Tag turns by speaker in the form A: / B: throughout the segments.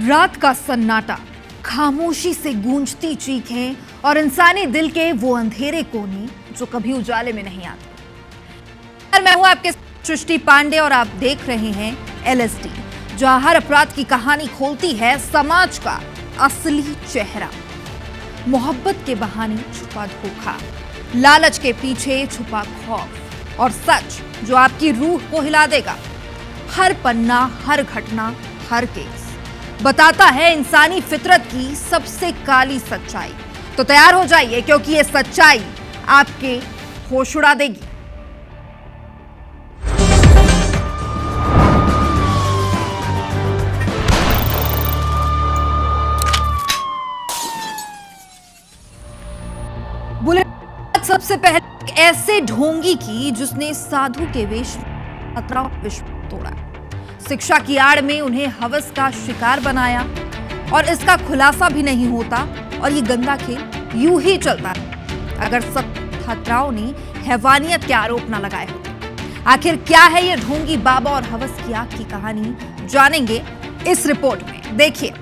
A: रात का सन्नाटा, खामोशी से गूंजती चीखें और इंसानी दिल के वो अंधेरे कोने जो कभी उजाले में नहीं आते। मैं हूं आपके सृष्टि पांडे और आप देख रहे हैं LSD, जहां हर अपराध की कहानी खोलती है समाज का असली चेहरा। मोहब्बत के बहाने छुपा धोखा, लालच के पीछे छुपा खौफ और सच जो आपकी रूह को हिला देगा। हर पन्ना, हर घटना, हर केस बताता है इंसानी फितरत की सबसे काली सच्चाई। तो तैयार हो जाइए, क्योंकि ये सच्चाई आपके होश उड़ा देगी। बुलेट सबसे पहले ऐसे ढोंगी की जिसने साधु के वेश विश्व तोड़ा, शिक्षा की आड़ में उन्हें हवस का शिकार बनाया और इसका खुलासा भी नहीं होता और ये गंदा खेल यूं ही चलता है अगर सब छात्राओं ने हैवानियत के आरोप न लगाए होते। आखिर क्या है ये ढोंगी बाबा और हवस की आग की कहानी, जानेंगे इस रिपोर्ट में। देखिए,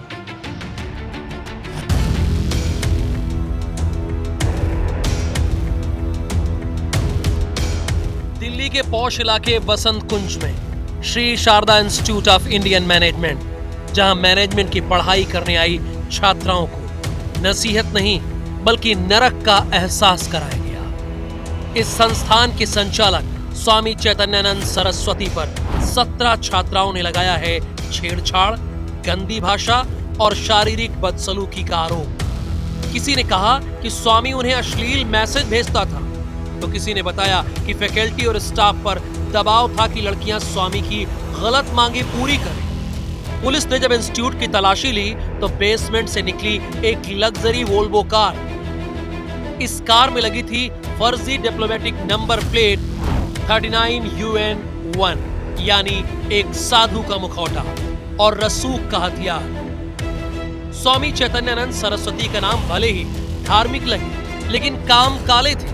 B: दिल्ली के पॉश इलाके बसंत कुंज में Shri Sharda institute of Indian management, जहां मैनेजमेंट की पढ़ाई करने आई छात्राओं को नसीहत नहीं बल्कि नरक का एहसास कराया गया। इस संस्थान के संचालक स्वामी चैतन्यानंद सरस्वती पर 17 छात्राओं ने लगाया है छेड़छाड़, गंदी भाषा और शारीरिक बदसलूकी का आरोप। किसी ने कहा कि स्वामी उन्हें अश्लील मैसेज भेजता था, तो किसी ने बताया कि फैकल्टी और स्टाफ पर दबाव था कि लड़कियां स्वामी की गलत मांगे पूरी करें। पुलिस ने जब इंस्टीट्यूट की तलाशी ली तो बेसमेंट से निकली एक लग्जरी वोल्वो कार। इस कार में लगी थी फर्जी डिप्लोमेटिक नंबर प्लेट 39UN1, यानी एक साधु का मुखौटा और रसूख का हथियार। स्वामी चैतन्यानंद सरस्वती का नाम भले ही धार्मिक लगे, लेकिन काम काले थे।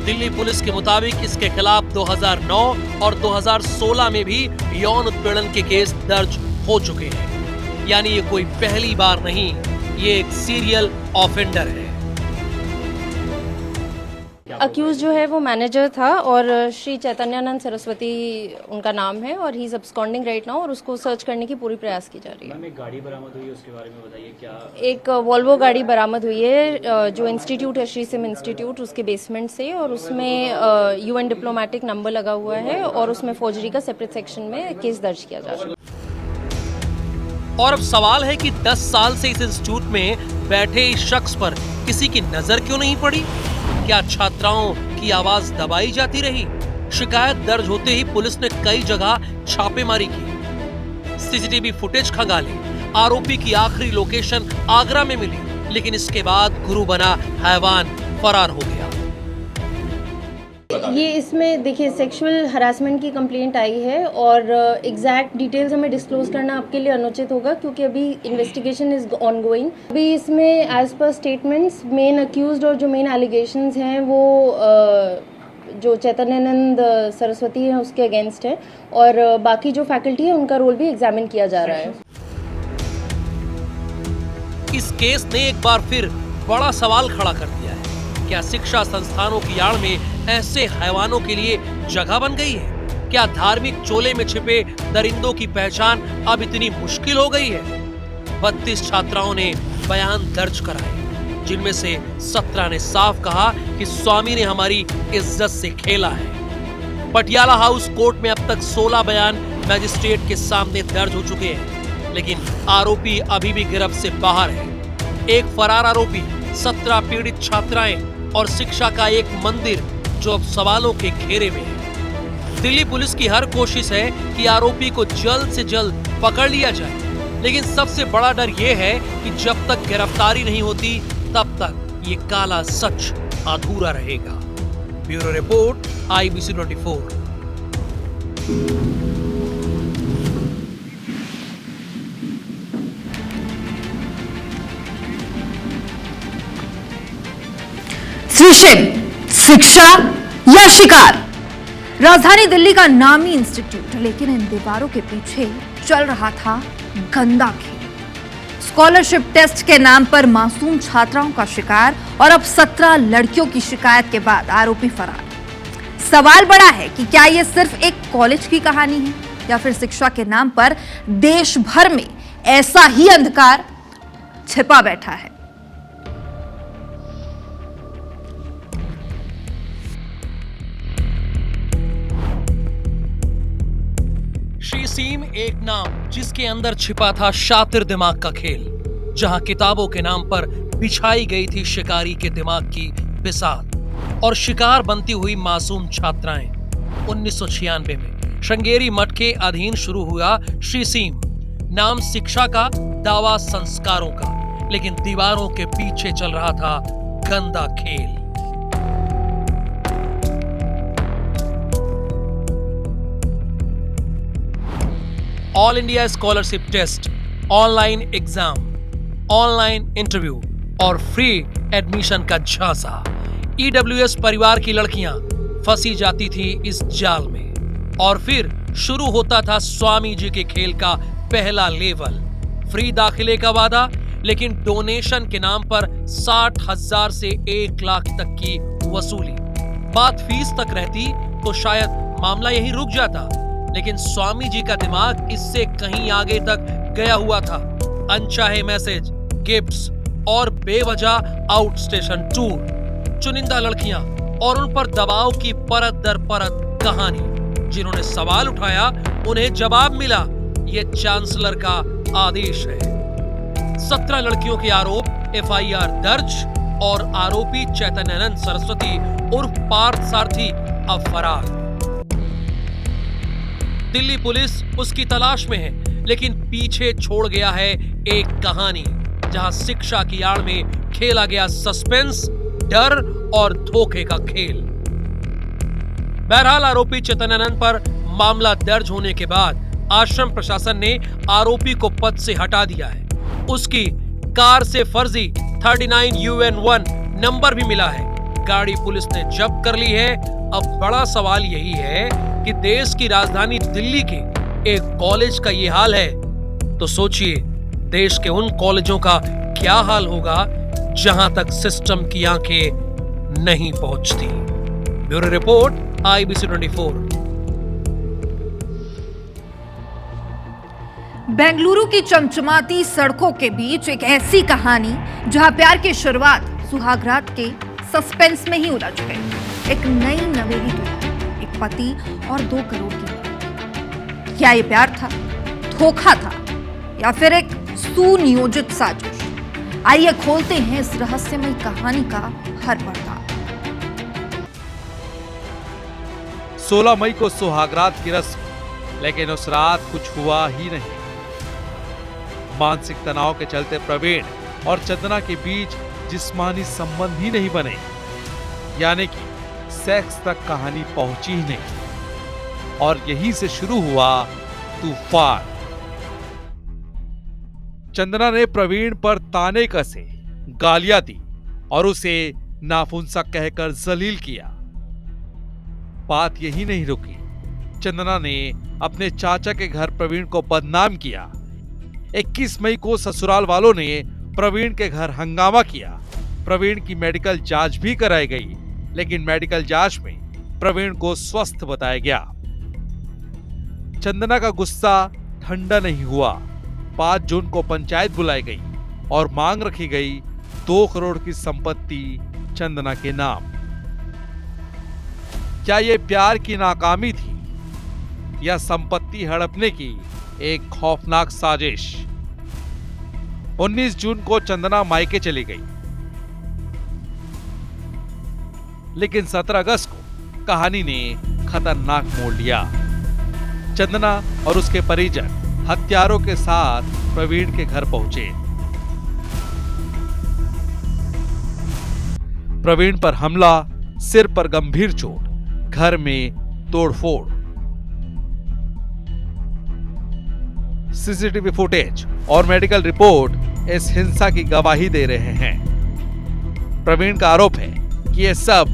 B: दिल्ली पुलिस के मुताबिक इसके खिलाफ 2009 और 2016 में भी यौन उत्पीड़न के केस दर्ज हो चुके हैं। यानी ये कोई पहली बार नहीं, ये एक सीरियल ऑफेंडर है।
C: अक्यूज जो है वो मैनेजर था और श्री चैतन्यानंद सरस्वती उनका नाम है और he is absconding right now और उसको सर्च करने की पूरी प्रयास की जा रही है।
D: मैम, एक गाड़ी बरामद हुई है, उसके बारे में बताइए क्या?
C: एक वॉल्वो गाड़ी बरामद हुई है जो इंस्टीट्यूट है, श्री सिम इंस्टीट्यूट, उसके बेसमेंट से, और उसमें UN डिप्लोमेटिक नंबर लगा हुआ है और उसमें फौजरी का सेपरेट सेक्शन में केस दर्ज किया जा रहा है।
B: और अब सवाल है कि 10 साल से इस इंस्टीट्यूट में बैठे इस शख्स पर किसी की नजर क्यों नहीं पड़ी? क्या छात्राओं की आवाज दबाई जाती रही? शिकायत दर्ज होते ही पुलिस ने कई जगह छापेमारी की, सीसीटीवी फुटेज खंगाले। आरोपी की आखिरी लोकेशन आगरा में मिली, लेकिन इसके बाद गुरु बना हैवान फरार हो गया।
C: ये इसमें देखिए सेक्सुअल हरासमेंट की कंप्लेंट आई है और एग्जैक्ट डिटेल्स हमें डिस्क्लोज करना आपके लिए अनुचित होगा क्योंकि अभी इन्वेस्टिगेशन इज ऑनगोइंग। अभी इसमें as per statements main accused और जो मेन एलिगेशंस हैं वो जो चैतन्यानंद सरस्वती हैं उसके अगेंस्ट है और बाकी जो फैकल्टी है उनका रोल भी एग्जामिन किया जा रहा है।
B: इस केस ने एक बार फिर बड़ा सवाल खड़ा कर दिया है। क्या शिक्षा संस्थानों की आड़ में ऐसे हैवानों के लिए जगह बन गई है? क्या धार्मिक चोले में छिपे दरिंदों की पहचान अब इतनी मुश्किल हो गई है? 32 छात्राओं ने बयान दर्ज कराए, जिनमें से 17 ने साफ कहा कि स्वामी ने हमारी इज्जत से खेला है। पटियाला हाउस कोर्ट में अब तक 16 बयान मैजिस्ट्रेट के सामने दर्ज हो चुके हैं, लेकिन आरोपी अभी भी गिरफ्त से बाहर है। एक फरार आरोपी, 17 पीड़ित छात्राएं और शिक्षा का एक मंदिर जो अब सवालों के घेरे में है। दिल्ली पुलिस की हर कोशिश है कि आरोपी को जल्द से जल्द पकड़ लिया जाए, लेकिन सबसे बड़ा डर यह है कि जब तक गिरफ्तारी नहीं होती तब तक ये काला सच अधूरा रहेगा। Bureau report, IBC 24।
A: शिक्षा या शिकार, राजधानी दिल्ली का नामी इंस्टीट्यूट, लेकिन इन दीवारों के पीछे चल रहा था गंदा खेल। स्कॉलरशिप टेस्ट के नाम पर मासूम छात्राओं का शिकार और अब 17 लड़कियों की शिकायत के बाद आरोपी फरार। सवाल बड़ा है कि क्या यह सिर्फ एक कॉलेज की कहानी है या फिर शिक्षा के नाम पर देश भर में ऐसा ही अंधकार छिपा बैठा है।
B: शीसीम एक नाम जिसके अंदर छिपा था शातिर दिमाग का खेल, जहां किताबों के नाम पर बिछाई गई थी शिकारी के दिमाग की बिसात और शिकार बनती हुई मासूम छात्राएं। 1996 में श्रृंगेरी मठ के अधीन शुरू हुआ शीसीम, नाम शिक्षा का, दावा संस्कारों का, लेकिन दीवारों के पीछे चल रहा था गंदा खेल। All India scholarship test, online exam, online interview और फ्री एडमिशन का झांसा। ईडब्ल्यूएस परिवार की लड़कियां फंसी जाती थी इस जाल में और फिर शुरू होता था स्वामी जी के खेल का पहला लेवल। फ्री दाखिले का वादा, लेकिन डोनेशन के नाम पर 60,000 से 1 लाख तक की वसूली। बात फीस तक रहती तो शायद मामला यहीं रुक जाता, लेकिन स्वामी जी का दिमाग इससे कहीं आगे तक गया हुआ था। अनचाहे मैसेज, गिफ्ट्स और बेवजह आउट स्टेशन टूर, चुनिंदा लड़कियां और उन पर दबाव की परत दर परत कहानी। जिन्होंने सवाल उठाया उन्हें जवाब मिला, ये चांसलर का आदेश है। 17 लड़कियों के आरोप, एफआईआर दर्ज और आरोपी चैतन्यानंद सरस्वती उर्फ पार्थ सारथी अब फरार। दिल्ली पुलिस उसकी तलाश में है, लेकिन पीछे छोड़ गया है एक कहानी जहां शिक्षा की आड़ में खेला गया सस्पेंस, डर और धोखे का खेल। बहरहाल आरोपी चैतन्यानंद पर मामला दर्ज होने के बाद आश्रम प्रशासन ने आरोपी को पद से हटा दिया है। उसकी कार से फर्जी 39 UN1 नंबर भी मिला है। गाड़ी पुलिस ने जब्त कर ली है। अब बड़ा सवाल यही है कि देश की राजधानी दिल्ली के एक कॉलेज का ये हाल है, तो सोचिए देश के उन कॉलेजों का क्या हाल होगा जहां तक सिस्टम की आंखें नहीं पहुंचती। Bureau report, IBC 24।
A: बेंगलुरु की चमचमाती सड़कों के बीच एक ऐसी कहानी जहां प्यार की शुरुआत सुहागरात के सस्पेंस में ही उलझ गई। एक नई नवेली दुल्हन, एक पति और 2 करोड़ की मांग। क्या ये प्यार था, धोखा था या फिर एक सुनियोजित साजिश? आइए खोलते हैं इस रहस्यमयी कहानी का हर पर्दा।
E: 16 मई को सुहागरात की रस्म, लेकिन उस रात कुछ हुआ ही नहीं। मानसिक तनाव के चलते प्रवीण और चंदना के बीच जिस्मानी संबंध ही नहीं बने, यानी कि सेक्स तक कहानी पहुंची ही नहीं। और यहीं से शुरू हुआ तूफान। चंदना ने प्रवीण पर ताने कसे, गालियां दी और उसे नाफुंसक कहकर जलील किया। बात यही नहीं रुकी। चंदना ने अपने चाचा के घर प्रवीण को बदनाम किया। 21 मई को ससुराल वालों ने प्रवीण के घर हंगामा किया। प्रवीण की मेडिकल जांच भी कराई गई, लेकिन मेडिकल जांच में प्रवीण को स्वस्थ बताया गया। चंदना का गुस्सा ठंडा नहीं हुआ। 5 जून को पंचायत बुलाई गई और मांग रखी गई 2 करोड़ की संपत्ति चंदना के नाम। क्या यह प्यार की नाकामी थी या संपत्ति हड़पने की एक खौफनाक साजिश? 19 जून को चंदना मायके चली गई, लेकिन 17 अगस्त को कहानी ने खतरनाक मोड़ लिया। चंदना और उसके परिजन हत्यारों के साथ प्रवीण के घर पहुंचे। प्रवीण पर हमला, सिर पर गंभीर चोट, घर में तोड़फोड़। सीसीटीवी फुटेज और मेडिकल रिपोर्ट इस हिंसा की गवाही दे रहे हैं। प्रवीण का आरोप है कि यह सब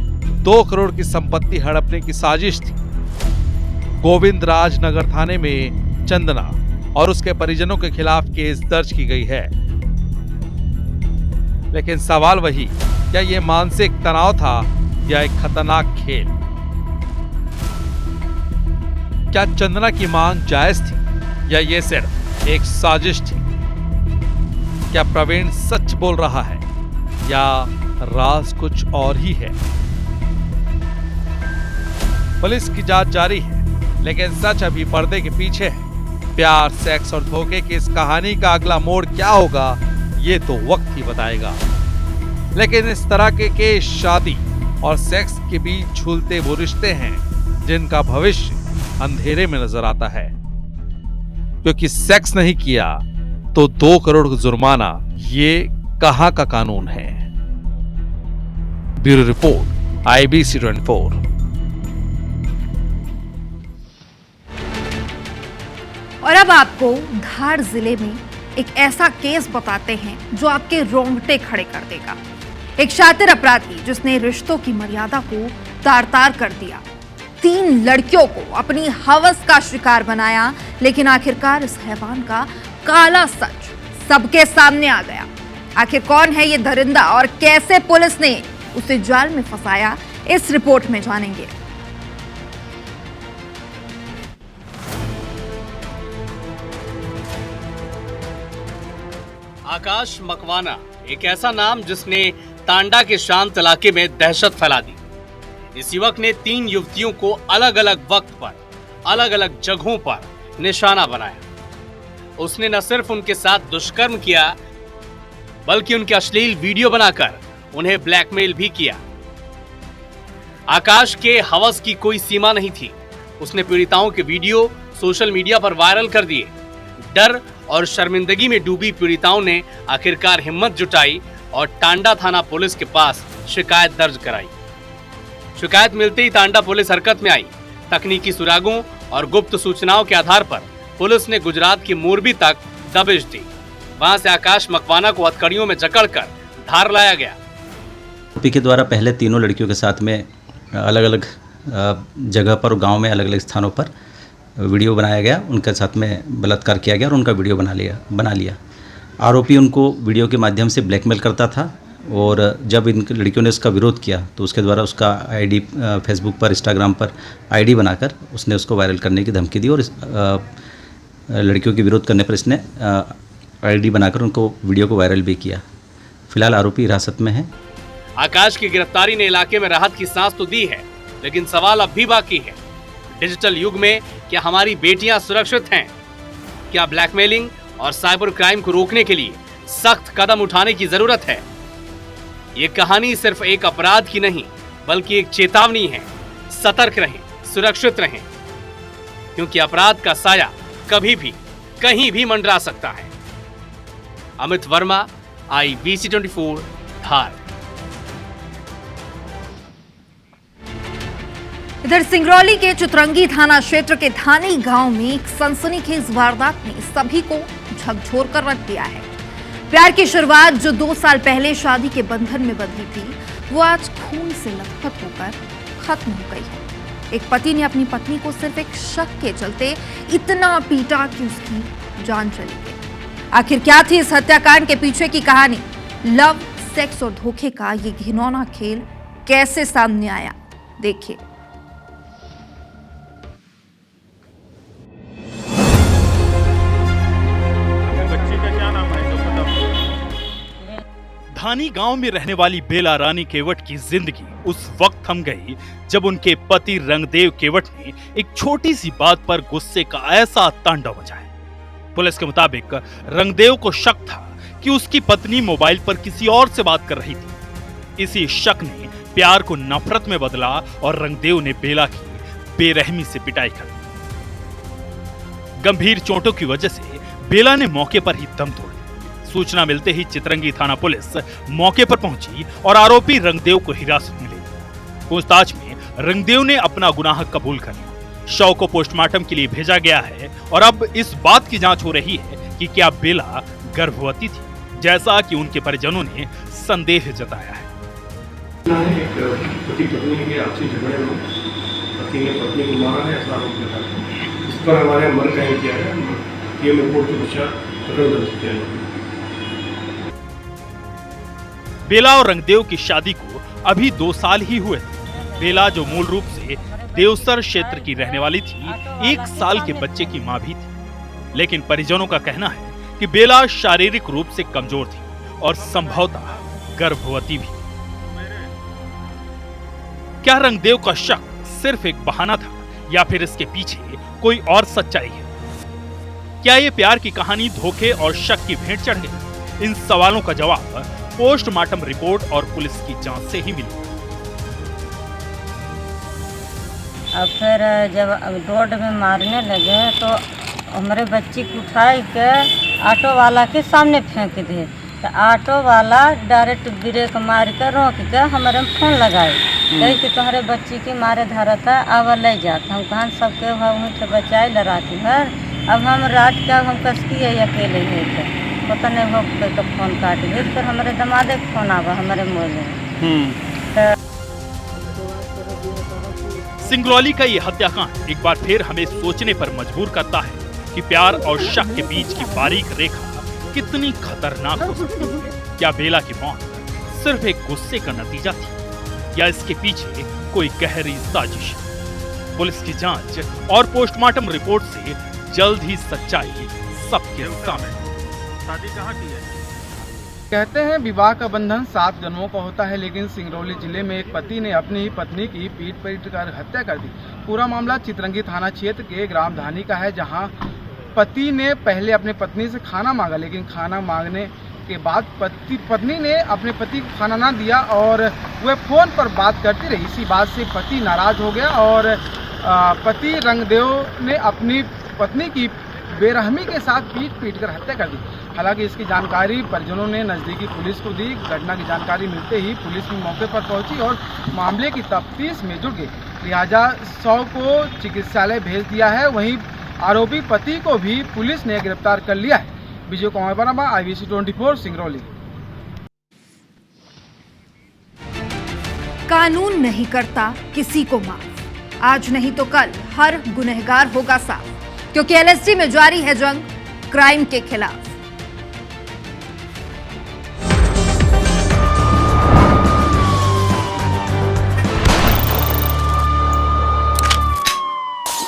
E: 2 करोड़ की संपत्ति हड़पने की साजिश थी। गोविंद राज नगर थाने में चंदना और उसके परिजनों के खिलाफ केस दर्ज की गई है। लेकिन सवाल वही, क्या ये मानसिक तनाव था या एक खतरनाक खेल? क्या चंदना की मांग जायज थी या ये सिर्फ एक साजिश थी? क्या प्रवीण सच बोल रहा है या राज कुछ और ही है? पुलिस की जांच जारी है, लेकिन सच अभी पर्दे के पीछे है। प्यार, सेक्स और धोखे की इस कहानी का अगला मोड़ क्या होगा, ये तो वक्त ही बताएगा। लेकिन इस तरह के केस शादी और सेक्स के बीच झूलते वो रिश्ते हैं जिनका भविष्य अंधेरे में नजर आता है, क्योंकि सेक्स नहीं किया तो 2 करोड़ का जुर्माना, ये कहां का कानून है? Bureau report, IBC 24।
A: और अब आपको धार जिले में एक ऐसा केस बताते हैं जो आपके रोंगटे खड़े कर देगा। एक शातिर अपराधी जिसने रिश्तों की मर्यादा को तार-तार कर दिया, 3 लड़कियों को अपनी हवस का शिकार बनाया, लेकिन आखिरकार इस हैवान का काला सच सबके सामने आ गया। आखिर कौन है ये दरिंदा और कैसे पुलिस ने उसे जाल में फंसाया, इस रिपोर्ट में जानेंगे।
F: आकाश मकवाना एक ऐसा नाम जिसने तांडा के शांत इलाके में दहशत फैला दी। इस युवक ने 3 युवतियों को अलग अलग वक्त पर, अलग अलग जगहों पर निशाना बनाया। उसने न सिर्फ उनके साथ दुष्कर्म किया, बल्कि उनके अश्लील वीडियो बनाकर उन्हें ब्लैकमेल भी किया। आकाश के हवस की कोई सीमा नहीं थी। उसने पीड़िताओं के वीडियो सोशल मीडिया पर वायरल कर दिए। डर और शर्मिंदगी में डूबी पीड़िताओं ने आखिरकार हिम्मत जुटाई और टांडा थाना पुलिस के पास शिकायत दर्ज कराई। शिकायत मिलते ही टांडा पुलिस हरकत में आई। तकनीकी सुरागों और गुप्त सूचनाओं के आधार पर पुलिस ने गुजरात की मोरबी तक दबिश दी। वहां से आकाश मकवाना को हथकड़ियों में जकड़कर धार लाया गया।
G: आरोपी के द्वारा पहले तीनों लड़कियों के साथ में अलग अलग जगह पर, गांव में अलग अलग स्थानों पर वीडियो बनाया गया, उनके साथ में बलात्कार किया गया और उनका वीडियो बना लिया। आरोपी उनको वीडियो के माध्यम से ब्लैकमेल करता था और जब इन लड़कियों ने उसका विरोध किया तो उसके द्वारा उसका आईडी फेसबुक पर, इंस्टाग्राम पर आईडी बनाकर उसने उसको वायरल करने की धमकी दी और लड़कियों के विरोध करने पर इसने आईडी बनाकर उनको वीडियो को वायरल भी किया। फिलहाल आरोपी हिरासत में है।
F: आकाश की गिरफ्तारी ने इलाके में राहत की सांस तो दी है, लेकिन सवाल अब भी बाकी है। डिजिटल युग में क्या हमारी बेटियां सुरक्षित हैं? क्या ब्लैकमेलिंग और साइबर क्राइम को रोकने के लिए सख्त कदम उठाने की जरूरत है? ये कहानी सिर्फ एक अपराध की नहीं, बल्कि एक चेतावनी है। सतर्क रहें, सुरक्षित रहें, क्योंकि अपराध का साया कभी भी कहीं भी मंडरा सकता है। अमित वर्मा, IBC 24, धार।
A: इधर सिंगरौली के चितरंगी थाना क्षेत्र के धानी गांव में एक सनसनीखेज वारदात ने सभी को झकझोर कर रख दिया है। प्यार की शुरुआत जो 2 साल पहले शादी के बंधन में बंधी थी, वो आज खून से लथपथ होकर खत्म हो गई है। एक पति ने अपनी पत्नी को सिर्फ एक शक के चलते इतना पीटा कि उसकी जान चली गई। आखिर क्या थी इस हत्याकांड के पीछे की कहानी? लव, सेक्स और धोखे का ये घिनौना खेल कैसे सामने आया, देखिए।
H: धानी गांव में रहने वाली बेला रानी केवट की जिंदगी उस वक्त थम गई जब उनके पति रंगदेव केवट ने एक छोटी सी बात पर गुस्से का ऐसा तांडव मचाया। पुलिस के मुताबिक रंगदेव को शक था कि उसकी पत्नी मोबाइल पर किसी और से बात कर रही थी। इसी शक ने प्यार को नफरत में बदला और रंगदेव ने बेला की बेरहमी से पिटाई कर दी। गंभीर चोटों की वजह से बेला ने मौके पर ही दम तोड़ दिया। सूचना मिलते ही चितरंगी थाना पुलिस मौके पर पहुंची और आरोपी रंगदेव को हिरासत में ले लिया। पूछताछ में रंगदेव ने अपना गुनाह कबूल कर लिया। शव को पोस्टमार्टम के लिए भेजा गया है और अब इस बात की जांच हो रही है कि क्या बेला गर्भवती थी, जैसा कि उनके परिजनों ने संदेह जताया है।
I: पति पत्नी के आपसी झगड़े में पति ने पत्नी को मारा है, ऐसा आरोप लगा है। इस पर हमारे मर्ग कायम किया है, पीएम रिपोर्ट के पश्चात प्रकरण दर्ज किया है।
H: बेला और रंगदेव की शादी को अभी 2 साल ही हुए थे। बेला, जो मूल रूप से देवसर क्षेत्र की रहने वाली थी, 1 साल के बच्चे की मां भी थी। लेकिन परिजनों का कहना है कि बेला शारीरिक रूप से कमजोर थी और संभवतः गर्भवती भी। क्या रंगदेव का शक सिर्फ एक बहाना था या फिर इसके पीछे कोई और सच्चाई है? क्या ये प्यार की कहानी धोखे और शक की भेंट चढ़ गई? इन सवालों का जवाब पोस्टमार्टम रिपोर्ट और पुलिस की जांच से ही मिलेगा।
J: अब फिर जब रोड में मारने लगे तो हमारे बच्ची को उठा के ऑटो वाला के सामने फेंक दिए। तो ऑटो वाला डायरेक्ट ब्रेक मार कर रोक के हमारे में फोन लगाए, कही कि तुम्हारे बच्ची के मारे धारा था, अब ले जाता। हम कहाँ सबके वहीं बचाए लड़ा के घर। अब हम रात का हम कसकी है अकेले है तो पता नहीं हो तो फोन काट दिए। फिर हमारे दमादे का फोन आवा हमारे मोबाइल में।
H: सिंगरौली का ये हत्याकांड एक बार फिर हमें सोचने पर मजबूर करता है कि प्यार और शक के बीच की बारीक रेखा कितनी खतरनाक हो सकती है। क्या बेला की मौत सिर्फ एक गुस्से का नतीजा थी या इसके पीछे कोई गहरी साजिश है? पुलिस की जांच और पोस्टमार्टम रिपोर्ट से जल्द ही सच्चाई सबके सामने।
K: शादी कहाँ की है? कहते हैं विवाह का बंधन 7 जन्मों का होता है, लेकिन सिंगरौली जिले में एक पति ने अपनी ही पत्नी की पीट कर हत्या कर दी। पूरा मामला चितरंगी थाना क्षेत्र के ग्राम धानी का है, जहां पति ने पहले अपने पत्नी से खाना मांगा, लेकिन खाना मांगने के बाद पत्नी ने अपने पति को खाना ना दिया और वह फोन पर बात करती रही। इसी बात से पति नाराज हो गया और पति रंगदेव ने अपनी पत्नी की बेरहमी के साथ पीट कर हत्या कर दी। हालांकि इसकी जानकारी परिजनों ने नज़दीकी पुलिस को दी। घटना की जानकारी मिलते ही पुलिस भी मौके पर पहुंची और मामले की तफ्तीश में जुट गई। लिहाजा 100 को चिकित्सालय भेज दिया है। वहीं आरोपी पति को भी पुलिस ने गिरफ्तार कर लिया है। विजय कुमार वर्मा, IBC 24 सिंगरौली।
A: कानून नहीं करता किसी को माफ। आज नहीं तो कल हर गुनहगार होगा साफ, क्योंकि LSD में जारी है जंग क्राइम के खिलाफ।